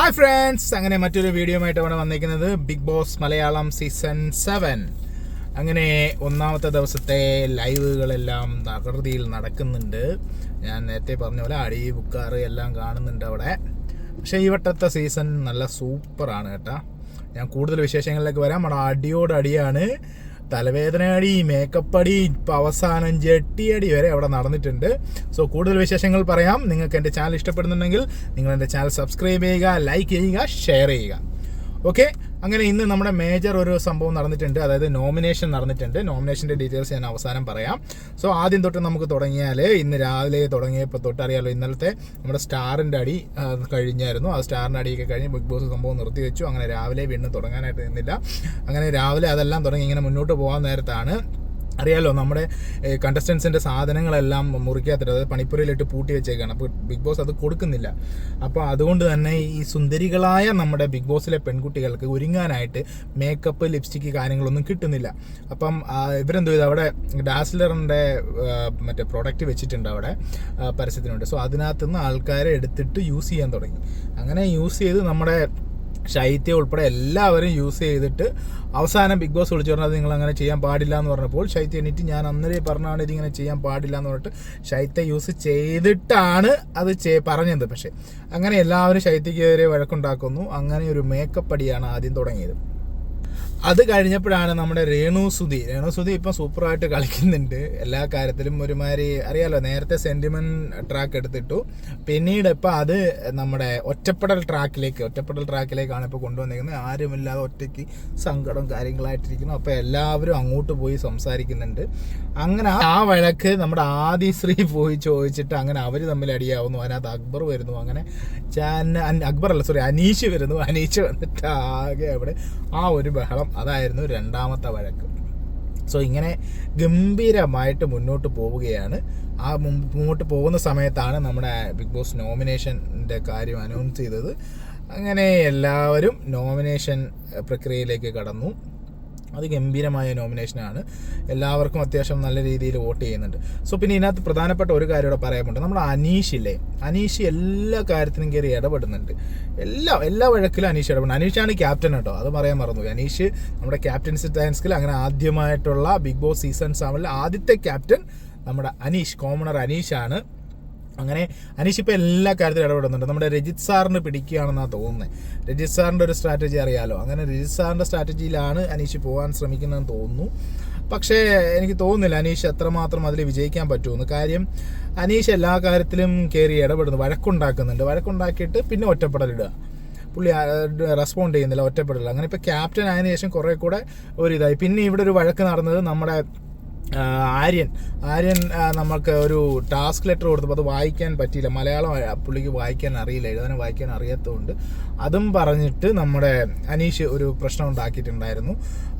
Hi friends, അങ്ങനെ മറ്റൊരു video ആയിട്ട് ഇവിടെ വന്നിരിക്കുന്നത് ബിഗ് ബോസ് മലയാളം സീസൺ 7. അങ്ങനെ ഒന്നാമത്തെ ദിവസത്തെ ലൈവുകളെല്ലാം തകൃതിയിൽ നടക്കുന്നുണ്ട്. ഞാൻ നേരത്തെ പറഞ്ഞ പോലെ അടി ബുക്കാറ് എല്ലാം കാണുന്നുണ്ട് അവിടെ. പക്ഷേ ഈ വട്ടത്തെ സീസൺ നല്ല സൂപ്പറാണ് കേട്ടോ. ഞാൻ കൂടുതൽ വിശേഷങ്ങളിലേക്ക് വരാം. നമ്മുടെ അടിയോട് അടിയാണ്. തലവേദന അടി, മേക്കപ്പ് അടി, ഇപ്പം അവസാനം ജെട്ടിയടി വരെ അവിടെ നടന്നിട്ടുണ്ട്. സോ കൂടുതൽ വിശേഷങ്ങൾ പറയാം. നിങ്ങൾക്ക് എൻ്റെ ചാനൽ ഇഷ്ടപ്പെടുന്നുണ്ടെങ്കിൽ നിങ്ങൾ എൻ്റെ ചാനൽ സബ്സ്ക്രൈബ് ചെയ്യുക, ലൈക്ക് ചെയ്യുക, ഷെയർ ചെയ്യുക. ഓക്കെ, അങ്ങനെ ഇന്ന് നമ്മുടെ മേജർ ഒരു സംഭവം നടന്നിട്ടുണ്ട്. അതായത് നോമിനേഷൻ നടന്നിട്ടുണ്ട്. നോമിനേഷൻ്റെ ഡീറ്റെയിൽസ് ഞാൻ അവസാനം പറയാം. സോ ആദ്യം തൊട്ട് നമുക്ക് തുടങ്ങിയാൽ, ഇന്ന് രാവിലെ തുടങ്ങിയപ്പോൾ തൊട്ട് അറിയാമല്ലോ, ഇന്നലത്തെ നമ്മുടെ സ്റ്റാറിൻ്റെ അടി കഴിഞ്ഞായിരുന്നു. ആ സ്റ്റാറിൻ്റെ അടിയൊക്കെ കഴിഞ്ഞ് ബിഗ് ബോസ് സംഭവം നിർത്തിവെച്ചു. അങ്ങനെ രാവിലെ വീണ്ടും തുടങ്ങാനായിട്ട് നിന്നില്ല. അങ്ങനെ രാവിലെ അതെല്ലാം തുടങ്ങി ഇങ്ങനെ മുന്നോട്ട് പോകാൻ നേരത്താണ് അറിയാലോ, നമ്മുടെ കണ്ടസ്റ്റൻസിൻ്റെ സാധനങ്ങളെല്ലാം മുറിക്കാത്തിട്ട്, അതായത് പണിപ്പുരയിലിട്ട് പൂട്ടി വെച്ചേക്കാണ്. അപ്പോൾ ബിഗ് ബോസ് അത് കൊടുക്കുന്നില്ല. അപ്പോൾ അതുകൊണ്ട് തന്നെ ഈ സുന്ദരികളായ നമ്മുടെ ബിഗ് ബോസിലെ പെൺകുട്ടികൾക്ക് ഒരുങ്ങാനായിട്ട് മേക്കപ്പ്, ലിപ്സ്റ്റിക്ക് കാര്യങ്ങളൊന്നും കിട്ടുന്നില്ല. അപ്പം ഇവരെന്തോ ചെയ്തു, അവിടെ ഡാസ്ലറിൻ്റെ മറ്റേ പ്രോഡക്റ്റ് വെച്ചിട്ടുണ്ട് അവിടെ പരസ്യത്തിനുണ്ട്. സോ അതിനകത്തുനിന്ന് ആൾക്കാരെ എടുത്തിട്ട് യൂസ് ചെയ്യാൻ തുടങ്ങി. അങ്ങനെ യൂസ് ചെയ്ത് നമ്മുടെ ശൈത്യം ഉൾപ്പെടെ എല്ലാവരും യൂസ് ചെയ്തിട്ട് അവസാനം ബിഗ് ബോസ് വിളിച്ചു പറഞ്ഞത് നിങ്ങൾ അങ്ങനെ ചെയ്യാൻ പാടില്ല എന്ന് പറഞ്ഞപ്പോൾ ശൈത്യം എണീറ്റ് ഞാൻ അന്നേരം പറഞ്ഞാണ് ഇതിങ്ങനെ ചെയ്യാൻ പാടില്ല എന്ന് പറഞ്ഞിട്ട് ശൈത്യം യൂസ് ചെയ്തിട്ടാണ് അത് പറഞ്ഞത്. പക്ഷേ അങ്ങനെ എല്ലാവരും ശൈത്യക്കെതിരെ വഴക്കുണ്ടാക്കുന്നു. അങ്ങനെ ഒരു മേക്കപ്പ് അടിയാണ് ആദ്യം തുടങ്ങിയത്. അത് കഴിഞ്ഞപ്പോഴാണ് നമ്മുടെ രേണുസുതി ഇപ്പം സൂപ്പറായിട്ട് കളിക്കുന്നുണ്ട് എല്ലാ കാര്യത്തിലും. ഒരുമാതിരി അറിയാലോ, നേരത്തെ സെൻറ്റിമെൻറ്റ് ട്രാക്ക് എടുത്തിട്ടു, പിന്നീട് ഇപ്പം അത് നമ്മുടെ ഒറ്റപ്പെടൽ ട്രാക്കിലേക്കാണ് ഇപ്പോൾ കൊണ്ടുവന്നിരിക്കുന്നത്. ആരുമില്ലാതെ ഒറ്റയ്ക്ക് സങ്കടം കാര്യങ്ങളായിട്ടിരിക്കുന്നു. അപ്പോൾ എല്ലാവരും അങ്ങോട്ട് പോയി സംസാരിക്കുന്നുണ്ട്. അങ്ങനെ ആ വഴക്ക് നമ്മുടെ ആദിശ്രീ പോയി ചോദിച്ചിട്ട് അങ്ങനെ അവർ തമ്മിൽ അടിയാവുന്നു. അതിനകത്ത് അക്ബർ വരുന്നു. അങ്ങനെ അനീഷ് വരുന്നു. അനീഷ് വന്നിട്ട് ആകെ അവിടെ ആ ഒരു ബഹളം. അതായിരുന്നു രണ്ടാമത്തെ വഴക്ക്. സോ ഇങ്ങനെ ഗംഭീരമായിട്ട് മുന്നോട്ട് പോവുകയാണ്. ആ മുന്നോട്ട് പോകുന്ന സമയത്താണ് നമ്മുടെ ബിഗ് ബോസ് നോമിനേഷൻ്റെ കാര്യം അനൗൺസ് ചെയ്തത്. അങ്ങനെ എല്ലാവരും നോമിനേഷൻ പ്രക്രിയയിലേക്ക് കടന്നു. അത് ഗംഭീരമായ നോമിനേഷനാണ്. എല്ലാവർക്കും അത്യാവശ്യം നല്ല രീതിയിൽ വോട്ട് ചെയ്യുന്നുണ്ട്. സോ പിന്നെ ഇതിനകത്ത് പ്രധാനപ്പെട്ട ഒരു കാര്യം ഇവിടെ പറയാനുണ്ട്. നമ്മുടെ അനീഷ് എല്ലാ കാര്യത്തിനും കയറി ഇടപെടുന്നുണ്ട്. എല്ലാ വഴക്കിലും അനീഷ് ഇടപെടുന്നു. അനീഷാണ് ക്യാപ്റ്റൻ കേട്ടോ, അത് പറയാൻ മറന്നു. അനീഷ് നമ്മുടെ ക്യാപ്റ്റൻസി ടാസ്കിൽ അങ്ങനെ ആദ്യമായിട്ടുള്ള ബിഗ് ബോസ് സീസൺ 7 ആദ്യത്തെ ക്യാപ്റ്റൻ നമ്മുടെ കോമണർ അനീഷാണ്. അങ്ങനെ അനീഷ് ഇപ്പോൾ എല്ലാ കാര്യത്തിലും ഇടപെടുന്നുണ്ട്. നമ്മുടെ രജിത് സാറിന് പിടിക്കുകയാണെന്നാണ് തോന്നുന്നത്. രജിത് സാറിൻ്റെ ഒരു സ്ട്രാറ്റജി അറിയാലോ. അങ്ങനെ രജിത് സാറിൻ്റെ സ്ട്രാറ്റജിയിലാണ് അനീഷ് പോകാൻ ശ്രമിക്കുന്നതെന്ന് തോന്നുന്നു. പക്ഷേ എനിക്ക് തോന്നുന്നില്ല അനീഷ് എത്രമാത്രം അതിൽ വിജയിക്കാൻ പറ്റുമെന്ന്. കാര്യം അനീഷ് എല്ലാ കാര്യത്തിലും കയറി ഇടപെടുന്നു, വഴക്കുണ്ടാക്കിയിട്ട് പിന്നെ ഒറ്റപ്പെടലിടുക. പുള്ളി റെസ്പോണ്ട് ചെയ്യുന്നില്ല, ഒറ്റപ്പെടില്ല. അങ്ങനെ ഇപ്പോൾ ക്യാപ്റ്റൻ ആയതിനു ശേഷം കുറേ കൂടെ ഒരിതായി. പിന്നെ ഇവിടെ ഒരു വഴക്ക് നടന്നത് നമ്മുടെ ആര്യൻ നമുക്ക് ഒരു ടാസ്ക് ലെറ്റർ കൊടുത്തപ്പോൾ അത് വായിക്കാൻ പറ്റിയില്ല. മലയാളം പുള്ളിക്ക് വായിക്കാൻ അറിയില്ല, എഴുതാനും വായിക്കാൻ അറിയാത്തതുകൊണ്ട് അതും പറഞ്ഞിട്ട് നമ്മുടെ അനീഷ് ഒരു പ്രശ്നം ഉണ്ടാക്കിയിട്ടുണ്ടായിരുന്നു.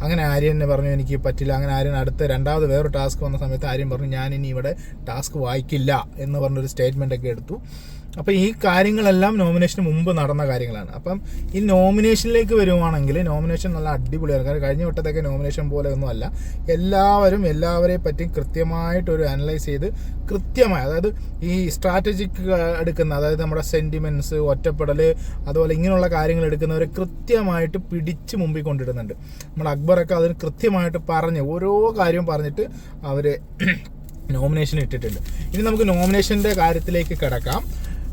അങ്ങനെ ആര്യൻ പറഞ്ഞു എനിക്ക് പറ്റില്ല. അങ്ങനെ ആര്യൻ രണ്ടാമത് വേറൊരു ടാസ്ക് വന്ന സമയത്ത് ആര്യൻ പറഞ്ഞു ഞാൻ ഇനി ഇവിടെ ടാസ്ക് വായിക്കില്ല എന്ന് പറഞ്ഞൊരു സ്റ്റേറ്റ്മെൻ്റ് ഒക്കെ എടുത്തു. അപ്പോൾ ഈ കാര്യങ്ങളെല്ലാം നോമിനേഷന് മുമ്പ് നടന്ന കാര്യങ്ങളാണ്. അപ്പം ഈ നോമിനേഷനിലേക്ക് വരുവാണെങ്കിൽ നോമിനേഷൻ നല്ല അടിപൊളിയാണ്. കാരണം കഴിഞ്ഞ വട്ടത്തൊക്കെ നോമിനേഷൻ പോലെ ഒന്നും അല്ല. എല്ലാവരെ പറ്റിയും കൃത്യമായിട്ടൊരു അനലൈസ് ചെയ്ത് കൃത്യമായി, അതായത് ഈ സ്ട്രാറ്റജിക്ക് എടുക്കുന്ന, അതായത് നമ്മുടെ സെൻറ്റിമെൻറ്റ്സ്, ഒറ്റപ്പെടൽ, അതുപോലെ ഇങ്ങനെയുള്ള കാര്യങ്ങൾ എടുക്കുന്നവരെ കൃത്യമായിട്ട് പിടിച്ച് മുമ്പിൽ കൊണ്ടിടുന്നുണ്ട്. നമ്മുടെ അക്ബറൊക്കെ അതിന് കൃത്യമായിട്ട് പറഞ്ഞ് ഓരോ കാര്യവും പറഞ്ഞിട്ട് അവർ നോമിനേഷൻ ഇട്ടിട്ടുണ്ട്. ഇനി നമുക്ക് നോമിനേഷൻ്റെ കാര്യത്തിലേക്ക് കിടക്കാം.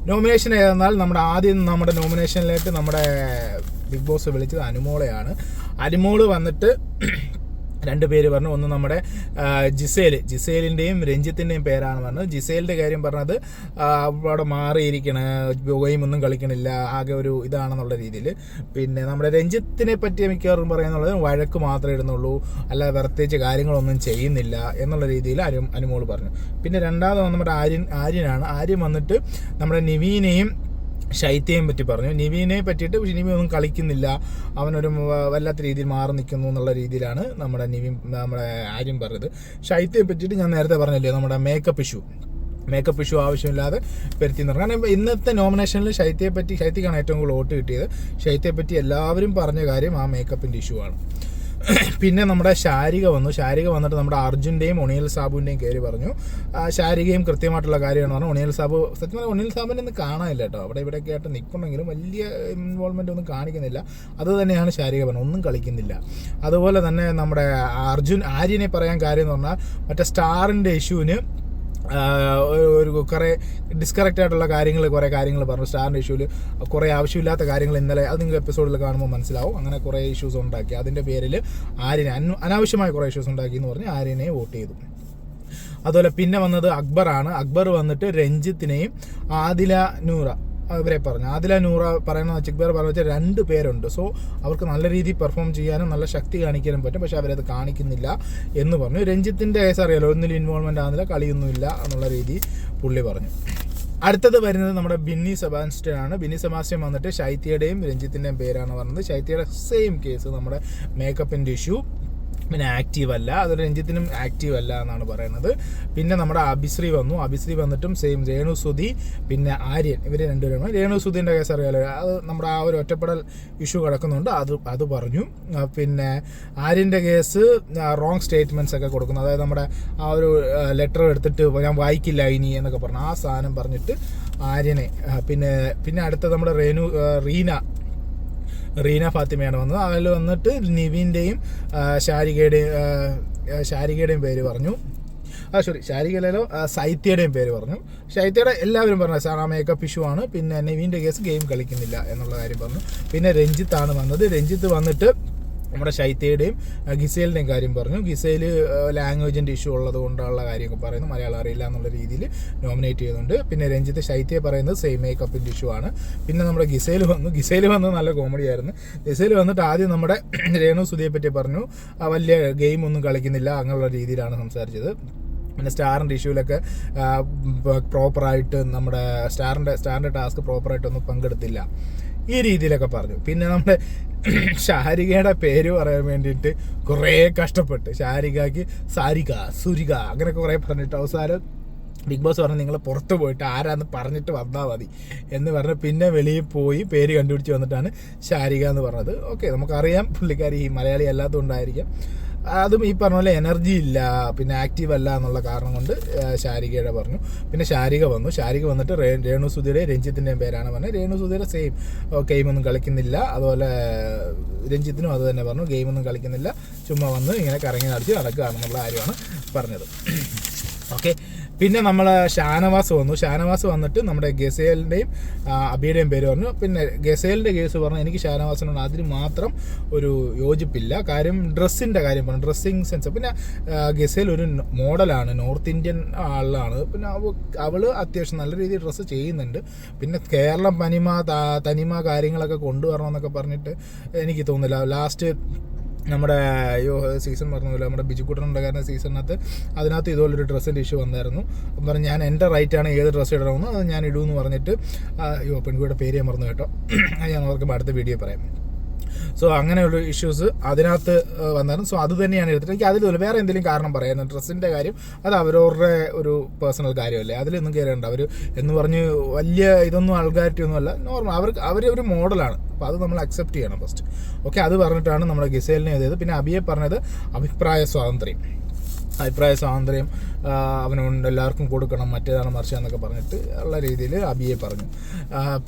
നോമിനേഷൻ ഏതെന്നാൽ നമ്മുടെ നോമിനേഷനിലേക്ക് നമ്മുടെ ബിഗ് ബോസ് വിളിച്ചത് അനുമോളെയാണ്. അനുമോള് വന്നിട്ട് രണ്ട് പേര് പറഞ്ഞു. ഒന്ന് നമ്മുടെ ജിസേലിൻ്റെയും രഞ്ജിത്തിൻ്റെയും പേരാണ് പറഞ്ഞത്. ജിസേലിൻ്റെ കാര്യം പറഞ്ഞത് അവിടെ മാറിയിരിക്കണ, ഗെയിമൊന്നും കളിക്കണില്ല, ആകെ ഒരു ഇതാണെന്നുള്ള രീതിയിൽ. പിന്നെ നമ്മുടെ രഞ്ജിത്തിനെ പറ്റി മിക്കവാറും പറയാന്നുള്ളത് വഴക്ക് മാത്രമേ ഇടുന്നുള്ളൂ, അല്ലാതെ പ്രത്യേകിച്ച് കാര്യങ്ങളൊന്നും ചെയ്യുന്നില്ല എന്നുള്ള രീതിയിൽ അനുമോൾ പറഞ്ഞു. പിന്നെ രണ്ടാമത് നമ്മുടെ ആര്യനാണ്. ആര്യൻ വന്നിട്ട് നമ്മുടെ നിവീനെയും ശൈത്യയും പറ്റി പറഞ്ഞു. നിവീനെ പറ്റിയിട്ട് നിവി ഒന്നും കളിക്കുന്നില്ല, അവനൊരു വല്ലാത്ത രീതിയിൽ മാറി നിൽക്കുന്നു എന്നുള്ള രീതിയിലാണ് നമ്മുടെ ആര്യം പറഞ്ഞത്. ശൈത്യയെ പറ്റിയിട്ട് ഞാൻ നേരത്തെ പറഞ്ഞില്ലേ, നമ്മുടെ മേക്കപ്പ് ഇഷ്യൂ ആവശ്യമില്ലാതെ പെരുത്തി എന്ന് പറഞ്ഞു. കാരണം ഇന്നത്തെ നോമിനേഷനിൽ ശൈത്യക്കാണ് ഏറ്റവും കൂടുതൽ വോട്ട് കിട്ടിയത്. ശൈത്യയെ പറ്റി എല്ലാവരും പറഞ്ഞ കാര്യം ആ മേക്കപ്പിൻ്റെ ഇഷ്യൂ ആണ്. പിന്നെ നമ്മുടെ ശാരിക വന്നിട്ട് നമ്മുടെ അർജുൻ്റെയും ഒണിയൽ സാബുവിൻ്റെയും കയറി പറഞ്ഞു. ശാരികയും കൃത്യമായിട്ടുള്ള കാര്യമാണ് പറഞ്ഞത്. ഒണിയൽ സാബു സത്യം പറഞ്ഞാൽ ഒണിയൽ സാബുവിനെ ഒന്നും കാണാനില്ല കേട്ടോ, അവിടെ ഇവിടെയൊക്കെ ആയിട്ട് നിൽക്കുന്നെങ്കിലും വലിയ ഇൻവോൾവ്മെൻ്റ് ഒന്നും കാണിക്കുന്നില്ല. അത് തന്നെയാണ് ശാരിക പറഞ്ഞത്, ഒന്നും കളിക്കുന്നില്ല. അതുപോലെ തന്നെ നമ്മുടെ ആര്യനെ പറയാൻ കാര്യം എന്ന് പറഞ്ഞാൽ മറ്റേ സ്റ്റാറിൻ്റെ ഇഷ്യൂവിന് ഒരു കുറേ ഡിസ്കറക്റ്റ് ആയിട്ടുള്ള കുറേ കാര്യങ്ങൾ പറഞ്ഞു. സ്റ്റാറിൻ്റെ ഇഷ്യൂവിൽ കുറേ ആവശ്യമില്ലാത്ത കാര്യങ്ങൾ ഇന്നലെ അത് നിങ്ങൾ എപ്പിസോഡിൽ കാണുമ്പോൾ മനസ്സിലാവും. അങ്ങനെ കുറേ ഇഷ്യൂസ് ഉണ്ടാക്കി, അതിൻ്റെ പേരിൽ ആര്യനെ അനാവശ്യമായ കുറേ ഇഷ്യൂസ് ഉണ്ടാക്കി എന്ന് പറഞ്ഞ് ആര്യനെ വോട്ട് ചെയ്തു. അതുപോലെ പിന്നെ വന്നത് അക്ബറാണ്. അക്ബർ വന്നിട്ട് രഞ്ജിത്തിനെയും ആദില നൂറ ഇവരെ പറഞ്ഞു. ആദില നൂറ പറയുന്ന അക്ബർ പറഞ്ഞു വെച്ചാൽ 2 പേരുണ്ട്, സോ അവർക്ക് നല്ല രീതിയിൽ പെർഫോം ചെയ്യാനും നല്ല ശക്തി കാണിക്കാനും പറ്റും, പക്ഷെ അവരത് കാണിക്കുന്നില്ല എന്ന് പറഞ്ഞു. രഞ്ജിത്തിൻ്റെ കേസ് അറിയാലോ, ഒന്നിലും ഇൻവോൾവ്മെൻ്റ് ആകുന്നില്ല, കളിയൊന്നുമില്ല എന്നുള്ള രീതി പുള്ളി പറഞ്ഞു. അടുത്തത് വരുന്നത് നമ്മുടെ ബിന്നി സെബാസ്റ്റ്യൻ ആണ്. ബിന്നി സെബാസ്റ്റ്യൻ വന്നിട്ട് ശൈത്യയുടെയും രഞ്ജിത്തിൻ്റെയും പേരാണ് പറഞ്ഞത്. ശൈത്യയുടെ സെയിം കേസ്, നമ്മുടെ മേക്കപ്പിൻ്റെ ഇഷ്യൂ, പിന്നെ ആക്റ്റീവ് അല്ല, അത് രഞ്ജിത്തിനും ആക്റ്റീവ് അല്ല എന്നാണ് പറയുന്നത്. പിന്നെ നമ്മുടെ അഭിശ്രീ വന്നിട്ടും സെയിം. രേണു സുധി പിന്നെ ആര്യൻ, ഇവർ രണ്ടുപേരാണ്. രേണു സുധീൻ്റെ കേസ് അറിയാലോ, അത് നമ്മുടെ ആ ഒരു ഒറ്റപ്പെടൽ ഇഷ്യൂ കിടക്കുന്നുണ്ട്, അത് പറഞ്ഞു. പിന്നെ ആര്യൻ്റെ കേസ് റോങ് സ്റ്റേറ്റ്മെൻറ്റ്സ് ഒക്കെ കൊടുക്കുന്നു, അതായത് നമ്മുടെ ആ ഒരു ലെറ്റർ എടുത്തിട്ട് ഞാൻ വായിക്കില്ല ഇനി എന്നൊക്കെ പറഞ്ഞു, ആ സാധനം പറഞ്ഞിട്ട് ആര്യനെ. പിന്നെ അടുത്ത നമ്മുടെ റീന ഫാത്തിമയാണ് വന്നത്. അതിൽ വന്നിട്ട് നിവിൻ്റെയും ശാരികയുടെയും പേര് പറഞ്ഞു. ശാരികയിലോ സൈത്യയുടെയും പേര് പറഞ്ഞു. ശൈത്യയുടെ എല്ലാവരും പറഞ്ഞു സാർ ആ മേക്കപ്പ് ഇഷ്യൂ ആണ്. പിന്നെ നിവിൻ്റെ കേസ് ഗെയിം കളിക്കുന്നില്ല എന്നുള്ള കാര്യം പറഞ്ഞു. പിന്നെ രഞ്ജിത്താണ് വന്നത്. രഞ്ജിത്ത് വന്നിട്ട് നമ്മുടെ ശൈത്യയുടെയും ഗിസേലിൻ്റെയും കാര്യം പറഞ്ഞു. ഗിസേൽ ലാംഗ്വേജിൻ്റെ ഇഷ്യൂ ഉള്ളത് കൊണ്ടുള്ള കാര്യമൊക്കെ പറയുന്നു, മലയാളം അറിയില്ല എന്നുള്ള രീതിയിൽ നോമിനേറ്റ് ചെയ്യുന്നുണ്ട്. പിന്നെ രഞ്ജിത്ത് ശൈത്യയെ പറയുന്നത് സെയിം മേക്കപ്പിൻ്റെ ഇഷ്യൂ ആണ്. പിന്നെ നമ്മുടെ ഗിസേൽ വന്ന് നല്ല കോമഡി ആയിരുന്നു. ഗിസേൽ വന്നിട്ട് ആദ്യം നമ്മുടെ രേണു സുധിയെ പറ്റി പറഞ്ഞു, വലിയ ഗെയിം ഒന്നും കളിക്കുന്നില്ല അങ്ങനെയുള്ള രീതിയിലാണ് സംസാരിച്ചത്. പിന്നെ സ്റ്റാറിൻ്റെ ഇഷ്യൂവിലൊക്കെ പ്രോപ്പറായിട്ട് നമ്മുടെ സ്റ്റാറിൻ്റെ ടാസ്ക് പ്രോപ്പറായിട്ടൊന്നും പങ്കെടുത്തില്ല, ഈ രീതിയിലൊക്കെ പറഞ്ഞു. പിന്നെ നമ്മുടെ ശാരികയുടെ പേര് പറയാൻ വേണ്ടിയിട്ട് കുറേ കഷ്ടപ്പെട്ട് ശാരികയ്ക്ക് സുരിക അങ്ങനെയൊക്കെ കുറേ പറഞ്ഞിട്ട് അവസാനം ബിഗ് ബോസ് പറഞ്ഞു നിങ്ങൾ പുറത്ത് പോയിട്ട് ആരാന്ന് പറഞ്ഞിട്ട് വന്നാൽ മതി എന്ന് പറഞ്ഞ് പിന്നെ വെളിയിൽ പോയി പേര് കണ്ടുപിടിച്ച് വന്നിട്ടാണ് ശാരിക എന്ന് പറഞ്ഞത്. ഓക്കെ, നമുക്കറിയാം പുള്ളിക്കാരി ഈ മലയാളി അല്ലാത്തതുകൊണ്ടായിരിക്കാം. അതും ഈ പറഞ്ഞ പോലെ എനർജി ഇല്ല, പിന്നെ ആക്റ്റീവ് അല്ല എന്നുള്ള കാരണം കൊണ്ട് ശാരികയുടെ പറഞ്ഞു. പിന്നെ ശാരിക വന്നിട്ട് രേണു സുധിയുടെയും രഞ്ജിത്തിൻ്റെയും പേരാണ് പറഞ്ഞത്. രേണു സുധിയുടെ സെയിം ഗെയിമൊന്നും കളിക്കുന്നില്ല, അതുപോലെ രഞ്ജിത്തിനും അത് തന്നെ പറഞ്ഞു, ഗെയിമൊന്നും കളിക്കുന്നില്ല, ചുമ്മാ വന്ന് ഇങ്ങനെ കറങ്ങി നടത്തി നടക്കുകയാണെന്നുള്ള കാര്യമാണ് പറഞ്ഞത്. ഓക്കെ, പിന്നെ നമ്മൾ ഷാനവാസ് വന്നിട്ട് നമ്മുടെ ഗസേലിൻ്റെയും അബിയുടെയും പേര് പറഞ്ഞു. പിന്നെ ഗസേലിൻ്റെ കേസ് പറഞ്ഞു എനിക്ക് ഷാനവാസിനോട് അതിന് മാത്രം ഒരു യോജിപ്പില്ല, കാര്യം ഡ്രസ്സിൻ്റെ കാര്യം പറഞ്ഞു, ഡ്രസ്സിങ് സെൻസ്. പിന്നെ ഗസേൽ ഒരു മോഡലാണ്, നോർത്ത് ഇന്ത്യൻ ആളാണ്, പിന്നെ അവൾ അത്യാവശ്യം നല്ല രീതിയിൽ ഡ്രസ്സ് ചെയ്യുന്നുണ്ട്. പിന്നെ കേരളം തനിമ കാര്യങ്ങളൊക്കെ കൊണ്ടുവരണമെന്നൊക്കെ പറഞ്ഞിട്ട് എനിക്ക് തോന്നുന്നില്ല. ലാസ്റ്റ് നമ്മുടെ സീസൺ പറഞ്ഞില്ല, നമ്മുടെ ബിജുക്കുട്ടനുണ്ടായിരുന്ന അതിനകത്ത് ഇതുപോലൊരു ഡ്രസ്സിൻ്റെ ഇഷ്യൂ വന്നായിരുന്നു. അപ്പം പറഞ്ഞു ഞാൻ എൻ്റെ റൈറ്റാണ് ഏത് ഡ്രസ്സ് ഇടണമെന്ന്, അത് ഞാൻ ഇടുമെന്ന് പറഞ്ഞിട്ട് പെൺകുട്ടിയുടെ പേര് ഞാൻ മറന്നു കേട്ടോ, ഞാൻ ഓർക്കുമ്പോൾ അടുത്ത വീഡിയോ പറയാം. സോ അങ്ങനെയുള്ള ഇഷ്യൂസ് അതിനകത്ത് വന്നായിരുന്നു. സോ അത് തന്നെയാണ് എടുത്തിട്ട് എനിക്ക് അതിൽ വേറെ എന്തെങ്കിലും കാരണം പറയായിരുന്നു. ഡ്രസ്സിൻ്റെ കാര്യം അത് അവരവരുടെ ഒരു പേഴ്സണൽ കാര്യമല്ലേ, അതിലൊന്നും കയറേണ്ട. അവർ എന്ന് പറഞ്ഞ് വലിയ ഇതൊന്നും ആൾക്കാരിറ്റി ഒന്നുമല്ല, നോർമൽ അവരൊരു മോഡലാണ്, അപ്പോൾ അത് നമ്മൾ അക്സെപ്റ്റ് ചെയ്യണം ഫസ്റ്റ്. ഓക്കെ, അത് പറഞ്ഞിട്ടാണ് നമ്മുടെ ഗിസേലിനെ എഴുതിയത്. പിന്നെ അബിയെ പറഞ്ഞത് അഭിപ്രായ സ്വാതന്ത്ര്യം അവനുണ്ട്, എല്ലാവർക്കും കൊടുക്കണം, മറ്റേതാണ് മറിച്ച് എന്നൊക്കെ പറഞ്ഞിട്ട് ഉള്ള രീതിയിൽ അബിയെ പറഞ്ഞു.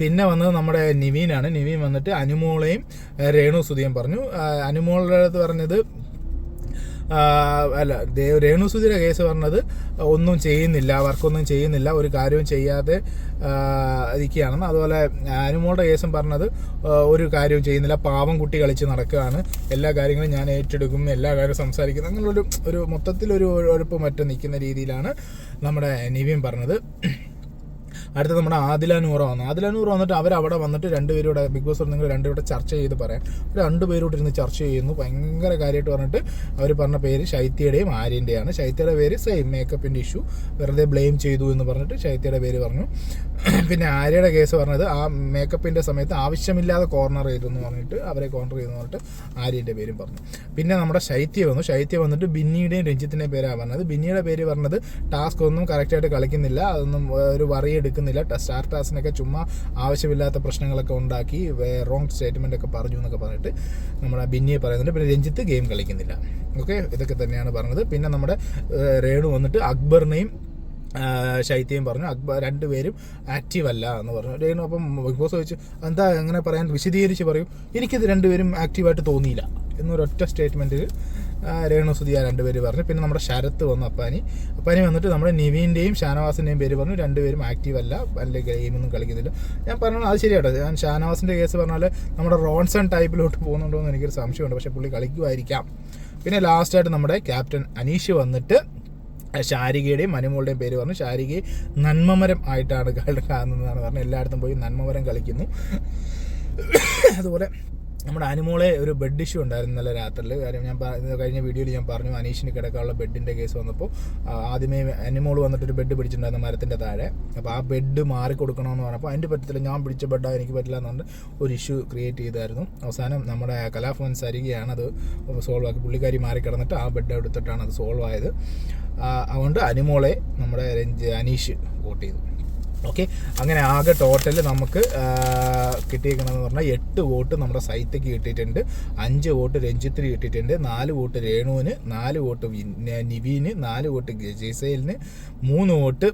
പിന്നെ വന്നത് നമ്മുടെ നിവീനാണ്. നിവീൻ വന്നിട്ട് അനുമോളെയും രേണു സുധിയും പറഞ്ഞു. അനുമോളുടെ അടുത്ത് പറഞ്ഞത് രേണു സുധിയുടെ കേസ് പറഞ്ഞത് ഒന്നും ചെയ്യുന്നില്ല, വർക്കൊന്നും ചെയ്യുന്നില്ല, ഒരു കാര്യവും ചെയ്യാതെ ഇരിക്കുകയാണെന്ന്. അതുപോലെ അനുമോളുടെ കേസും പറഞ്ഞത് ഒരു കാര്യവും ചെയ്യുന്നില്ല, പാവം കുട്ടി കളിച്ച് നടക്കുകയാണ്, എല്ലാ കാര്യങ്ങളും ഞാൻ ഏറ്റെടുക്കും, എല്ലാ കാര്യവും സംസാരിക്കുന്നു, അങ്ങനെയുള്ളൊരു മൊത്തത്തിലൊരു ഉഴപ്പ് മറ്റും നിൽക്കുന്ന രീതിയിലാണ് നമ്മുടെ നിവിൻ പറഞ്ഞത്. അടുത്ത നമ്മുടെ ആദില നൂറ വന്നിട്ട് അവരവിടെ വന്നിട്ട് രണ്ടുപേരോടെ ബിഗ് ബോസ് നിങ്ങൾ രണ്ടുപേരുടെ ചർച്ച ചെയ്ത് പറയാം. രണ്ടുപേരോട് ഇരുന്ന് ചർച്ച ചെയ്യുന്നു, ഭയങ്കര കാര്യമായിട്ട് പറഞ്ഞിട്ട് അവർ പറഞ്ഞ പേര് ശൈത്യയുടെയും ആര്യൻ്റെയാണ്. ശൈത്യയുടെ പേര് സെയിം മേക്കപ്പിൻ്റെ ഇഷ്യൂ വെറുതെ ബ്ലെയിം ചെയ്തു എന്ന് പറഞ്ഞിട്ട് ശൈത്യയുടെ പേര് പറഞ്ഞു. പിന്നെ ആര്യയുടെ കേസ് പറഞ്ഞത് ആ മേക്കപ്പിൻ്റെ സമയത്ത് ആവശ്യമില്ലാതെ കോർണർ ചെയ്തെന്ന് പറഞ്ഞിട്ട് അവരെ കോർണർ ചെയ്തെന്ന് പറഞ്ഞിട്ട് ആര്യൻ്റെ പേരും പറഞ്ഞു. പിന്നെ നമ്മുടെ ശൈത്യ വന്നിട്ട് ബിന്നിയുടെയും രഞ്ജിത്തിൻ്റെയും പേരാണ് പറഞ്ഞത്. ബിന്നിയുടെ പേര് പറഞ്ഞത് ടാസ്ക് ഒന്നും കറക്റ്റായിട്ട് കളിക്കുന്നില്ല, അതൊന്നും ഒരു വറി എടുക്കാതെ എടുക്കുന്നില്ല. സ്റ്റാർ ടാസ്കിനൊക്കെ ചുമ്മാ ആവശ്യമില്ലാത്ത പ്രശ്നങ്ങളൊക്കെ ഉണ്ടാക്കി റോങ് സ്റ്റേറ്റ്മെൻ്റ് ഒക്കെ പറഞ്ഞു എന്നൊക്കെ പറഞ്ഞിട്ട് നമ്മുടെ ബിന്നിയെ പറയുന്നുണ്ട്. പിന്നെ രഞ്ജിത്ത് ഗെയിം കളിക്കുന്നില്ല. ഓക്കെ, ഇതൊക്കെ തന്നെയാണ് പറഞ്ഞത്. പിന്നെ നമ്മുടെ രേണു വന്നിട്ട് അക്ബറിനെയും ശൈത്യയും പറഞ്ഞു അക്ബർ രണ്ടുപേരും ആക്റ്റീവ് അല്ല എന്ന് പറഞ്ഞു. രേണു അപ്പം ബിഗ് ബോസ് ചോദിച്ചു എന്താ അങ്ങനെ പറയാൻ, വിശദീകരിച്ച് പറയും. എനിക്കിത് രണ്ടുപേരും ആക്റ്റീവായിട്ട് തോന്നിയില്ല എന്നൊരൊറ്റ സ്റ്റേറ്റ്മെൻറ്റിൽ രേണു സുധിയ രണ്ടുപേര് പറഞ്ഞു. പിന്നെ നമ്മുടെ ശരത്ത് വന്നു, അപ്പാനി വന്നിട്ട് നമ്മുടെ നിവീൻ്റെയും ഷാനവാസിൻ്റെയും പേര് പറഞ്ഞു. രണ്ടുപേരും ആക്റ്റീവ് അല്ല, അല്ലെങ്കിൽ ഗെയിമൊന്നും കളിക്കുന്നില്ല. ഞാൻ പറഞ്ഞു അത് ശരിയാട്ടോ. ഞാൻ ഷാനവാസിൻ്റെ കേസ് പറഞ്ഞാൽ നമ്മുടെ റോൺസൺ ടൈപ്പിലോട്ട് പോകുന്നുണ്ടോ എന്ന് എനിക്കൊരു സംശയമുണ്ട്. പക്ഷേ പുള്ളി കളിക്കുമായിരിക്കാം. പിന്നെ ലാസ്റ്റായിട്ട് നമ്മുടെ ക്യാപ്റ്റൻ അനീഷ് വന്നിട്ട് ശാരികയുടെയും മനുമോളുടെയും പേര് പറഞ്ഞു. ശാരികയെ നന്മമരം ആയിട്ടാണ് കാണുന്നതെന്നാണ് പറഞ്ഞത്. എല്ലായിടത്തും പോയി നന്മമരം കളിക്കുന്നു. അതുപോലെ നമ്മുടെ അനുമോളെ ഒരു ബെഡ് ഇഷ്യൂ ഉണ്ടായിരുന്നു ഇന്നലെ രാത്രിയിൽ. കാര്യം ഞാൻ കഴിഞ്ഞ വീഡിയോയിൽ ഞാൻ പറഞ്ഞു അനീഷിന് കിടക്കാനുള്ള ബെഡിൻ്റെ കേസ് വന്നപ്പോൾ ആദ്യമേ അനുമോൾ വന്നിട്ടൊരു ബെഡ് പിടിച്ചിട്ടുണ്ടായിരുന്നു മരത്തിൻ്റെ താഴെ. അപ്പോൾ ആ ബെഡ് മാറിക്കൊടുക്കണമെന്ന് പറഞ്ഞപ്പോൾ അതിൻ്റെ പറ്റത്തില്ല, ഞാൻ പിടിച്ച ബെഡാണ് എനിക്ക് പറ്റില്ല എന്നുകൊണ്ട് ഒരു ഇഷ്യൂ ക്രിയേറ്റ് ചെയ്തായിരുന്നു. അവസാനം നമ്മുടെ കലാഭവൻ സരികയാണ് അത് സോൾവ് ആക്കി. പുള്ളിക്കാരി മാറിക്കിടന്നിട്ട് ആ ബെഡ് എടുത്തിട്ടാണ് അത് സോൾവ് ആയത്. അതുകൊണ്ട് അനുമോളെ നമ്മുടെ അനീഷ് വോട്ട് ചെയ്തു. ഓക്കെ, അങ്ങനെ ആകെ ടോട്ടൽ നമുക്ക് കിട്ടിയിരിക്കണമെന്ന് പറഞ്ഞാൽ 8 വോട്ട് നമ്മുടെ സൈത്യക്ക് കിട്ടിയിട്ടുണ്ട്, 5 വോട്ട് രഞ്ജിത്തിന് കിട്ടിയിട്ടുണ്ട്, 4 vote രേണുവിന്, 4 vote Nivin, 4 vote ജിസേലിന്, 3 vote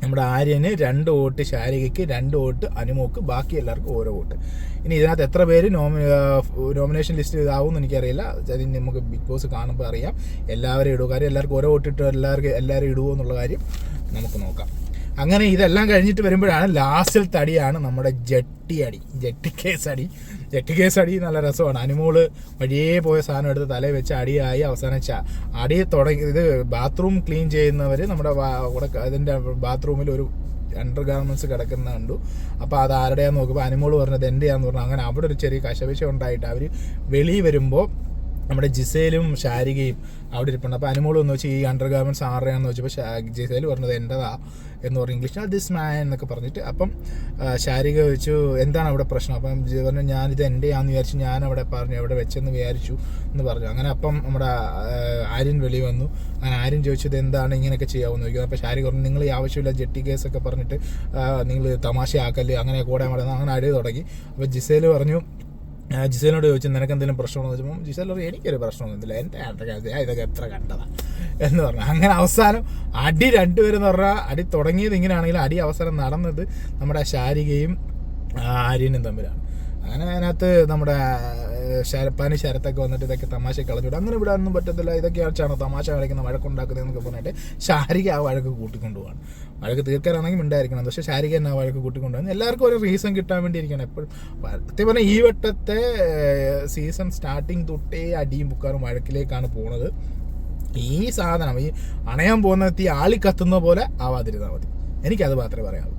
നമ്മുടെ ആര്യന്, 2 വോട്ട് ശാരികയ്ക്ക്, 2 വോട്ട് അനുമോക്ക്, ബാക്കി എല്ലാവർക്കും ഓരോ വോട്ട്. ഇനി ഇതിനകത്ത് എത്ര പേര് നോമിനേഷൻ ലിസ്റ്റ് ഇതാവും എനിക്കറിയില്ല. അതിന് നമുക്ക് ബിഗ് ബോസ് കാണുമ്പോൾ അറിയാം. എല്ലാവരും ഇടുക, കാര്യം എല്ലാവർക്കും ഓരോ വോട്ട് ഇട്ട് എല്ലാവരും ഇടുമോ എന്നുള്ള കാര്യം നമുക്ക് നോക്കാം. അങ്ങനെ ഇതെല്ലാം കഴിഞ്ഞിട്ട് വരുമ്പോഴാണ് ലാസ്റ്റിലത്തെ അടിയാണ് നമ്മുടെ ജെട്ടി കേസ് അടി. നല്ല രസമാണ്. അനുമോള് വഴിയേ പോയ സാധനം എടുത്ത് തലയിൽ വെച്ച് അടിയായി. അവസാനം അടി തുടങ്ങി. ഇത് ബാത്റൂം ക്ലീൻ ചെയ്യുന്നവർ നമ്മുടെ അതിൻ്റെ ബാത്റൂമിൽ ഒരു അണ്ടർ ഗാർമെൻറ്റ്സ് കിടക്കുന്ന കണ്ടു. അപ്പോൾ അത് ആരുടെയാന്ന് നോക്കുമ്പോൾ അനുമോള് പറഞ്ഞത് എൻ്റെയാന്ന് പറഞ്ഞു. അങ്ങനെ അവിടെ ഒരു ചെറിയ കശവിശ ഉണ്ടായിട്ട് അവർ വെളിയിൽ വരുമ്പോൾ നമ്മുടെ ജിസേലും ശാരികയും അവിടെ ഇരിപ്പുണ്ട്. അപ്പോൾ അനുമോൾ എന്ന് വെച്ചാൽ ഈ അണ്ടർ ഗാർമെൻറ്റ്സ് ആരുടെയാണെന്ന് വെച്ചപ്പോൾ ജിസേൽ പറഞ്ഞത് എൻ്റെതാ എന്ന് പറഞ്ഞു ഇംഗ്ലീഷിൽ, ദിസ് മാൻ എന്നൊക്കെ പറഞ്ഞിട്ട്. അപ്പം ശാരിക ചോദിച്ചു എന്താണ് അവിടെ പ്രശ്നം. അപ്പം പറഞ്ഞു ഞാനിത് എൻ്റെയാന്ന് വിചാരിച്ചു, ഞാനവിടെ പറഞ്ഞു എവിടെ വെച്ചെന്ന് വിചാരിച്ചു എന്ന് പറഞ്ഞു. അങ്ങനെ അപ്പം നമ്മുടെ ആര്യൻ വെളി വന്നു. അങ്ങനെ ആര്യൻ ചോദിച്ചത് എന്താണ് ഇങ്ങനെയൊക്കെ ചെയ്യാമെന്ന് ചോദിക്കുന്നത്. അപ്പോൾ ശാരിക പറഞ്ഞു നിങ്ങൾ ഈ ആവശ്യമില്ല ജെട്ടി കേസൊക്കെ പറഞ്ഞിട്ട് നിങ്ങൾ തമാശയാക്കല്, അങ്ങനെ കൂടെ പറയുന്നത്. അങ്ങനെ അടി തുടങ്ങി. അപ്പോൾ ജിസേൽ പറഞ്ഞു, ജിസേലിനോട് ചോദിച്ചു നിനക്ക് എന്തെങ്കിലും പ്രശ്നമാണെന്ന് വെച്ചപ്പോൾ ജിസേൽ പറഞ്ഞു എനിക്കൊരു പ്രശ്നമൊന്നുമില്ല, എൻ്റെ ഇതൊക്കെ എത്ര കണ്ടതാണ് എന്ന് പറഞ്ഞു. അങ്ങനെ അവസാനം അടി രണ്ടുപേരെന്ന് പറഞ്ഞാൽ അടി തുടങ്ങിയത് ഇങ്ങനെയാണെങ്കിലും അടി അവസാനം നടന്നത് നമ്മുടെ ശാരികയും ആര്യനും തമ്മിലാണ്. അങ്ങനെ അതിനകത്ത് നമ്മുടെ ശരത്തൊക്കെ വന്നിട്ട് ഇതൊക്കെ തമാശ കളഞ്ഞിട്ട് അങ്ങനെ വിടാനൊന്നും പറ്റത്തില്ല, ഇതൊക്കെ ആച്ചാണോ തമാശ കളിക്കുന്ന വഴക്കുണ്ടാക്കുന്നത് എന്നൊക്കെ പറഞ്ഞിട്ട് ശാരിക ആ വഴക്ക് കൂട്ടിക്കൊണ്ടുപോകാണ്. വഴക്ക് തീർക്കാനാണെങ്കിൽ മിണ്ടായിരിക്കണം, പക്ഷേ ശാരിക തന്നെ ആ വഴക്ക് കൂട്ടിക്കൊണ്ടുപോകുന്നു. എല്ലാവർക്കും ഒരു റീസൺ കിട്ടാൻ വേണ്ടി ഇരിക്കണം എപ്പോഴും. സത്യം പറഞ്ഞാൽ ഈ വട്ടത്തെ സീസൺ സ്റ്റാർട്ടിങ് തൊട്ടേ അടിയും പുക്കാറും വഴക്കിലേക്കാണ് പോണത്. ഈ സാധനം ഈ അണയാൻ പോകുന്ന തീ ആളി കത്തുന്ന പോലെ ആവാതിരുന്നാൽ മതി. എനിക്കത് മാത്രമേ പറയാവൂ.